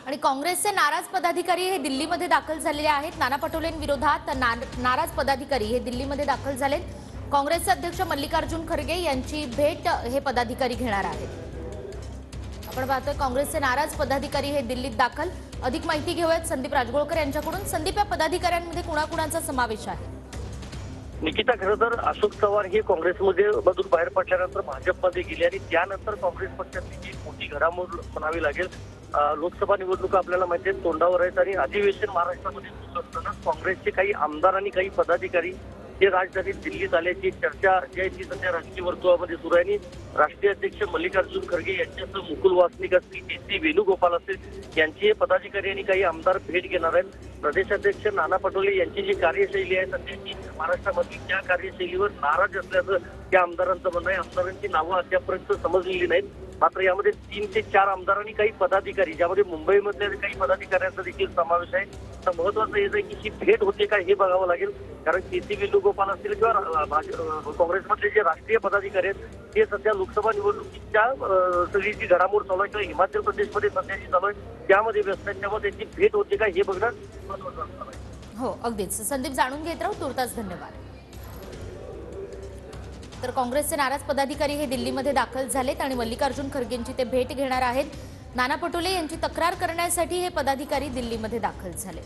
आणि काँग्रेसचे नाराज पदाधिकारी हे दिल्लीमध्ये दाखल झालेले आहेत। नाना पटोलेंविरोधात नाराज पदाधिकारी हे दिल्लीमध्ये दाखल झालेत। काँग्रेसचे अध्यक्ष मल्लिकार्जुन खरगे यांची भेट हे पदाधिकारी घेणार आहेत। आपण पाहतोय काँग्रेसचे नाराज पदाधिकारी हे दिल्लीत दाखल। अधिक माहिती घेऊयात संदीप राजगोळकर यांच्याकडून। संदीप, या पदाधिकाऱ्यांमध्ये कुणाकुणाचा समावेश आहे? निकिता, खरं तर अशोक चव्हाण हे काँग्रेसमध्ये मधून बाहेर पडल्यानंतर भाजपमध्ये गेले आणि त्यानंतर काँग्रेस पक्षाची जी मोठी घडामोड म्हणावी लागेल। लोकसभा निवडणुका आपल्याला माहिती आहे तोंडावर आहेत आणि अधिवेशन महाराष्ट्रामध्ये सुरू असताना काँग्रेसचे काही आमदार आणि काही पदाधिकारी हे राजधानी दिल्लीत आल्याची चर्चा जी आहे ती सध्या राजकीय वर्तुळामध्ये सुरू आहे आणि राष्ट्रीय अध्यक्ष मल्लिकार्जुन खरगे यांच्यासह मुकुल वासनिक असतील, के.सी. वेणुगोपाल असतील यांची हे पदाधिकारी आणि काही आमदार भेट घेणार आहेत। प्रदेशाध्यक्ष नाना पटोले यांची जी कार्यशैली आहे सध्याची महाराष्ट्रामधली त्या कार्यशैलीवर नाराज असल्याचं त्या आमदारांचं म्हणणं आहे। आमदारांची नावं अद्यापर्यंत समजलेली नाहीत, मात्र यामध्ये 3 ते 4 आमदार आणि काही पदाधिकारी, ज्यामध्ये मुंबईमधल्या काही पदाधिकाऱ्यांचा देखील समावेश आहे। तर महत्वाचं हेच आहे की ही भेट होते का हे बघावं लागेल, कारण के.सी. वेणुगोपाल असतील किंवा काँग्रेसमधले जे राष्ट्रीय पदाधिकारी आहेत ते सध्या लोकसभा निवडणुकीच्या सगळी जी घडामोड चालू आहे किंवा हिमाचल प्रदेशमध्ये सध्याची चालू आहे त्यामध्ये व्यस्त आहेत। त्यामुळे त्यांची भेट होते का हे बघणं महत्वाचं असणार आहे। हो, अगदीच संदीप, जाणून घेत राहू। तुर्तास धन्यवाद। तर काँग्रेसचे नाराज पदाधिकारी हे दिल्लीमध्ये दाखल झालेत आणि मल्लिकार्जुन खरगेंची ते भेट घेणार आहेत। नाना पटोले यांची तक्रार करण्यासाठी हे पदाधिकारी दिल्लीमध्ये दाखल झाले।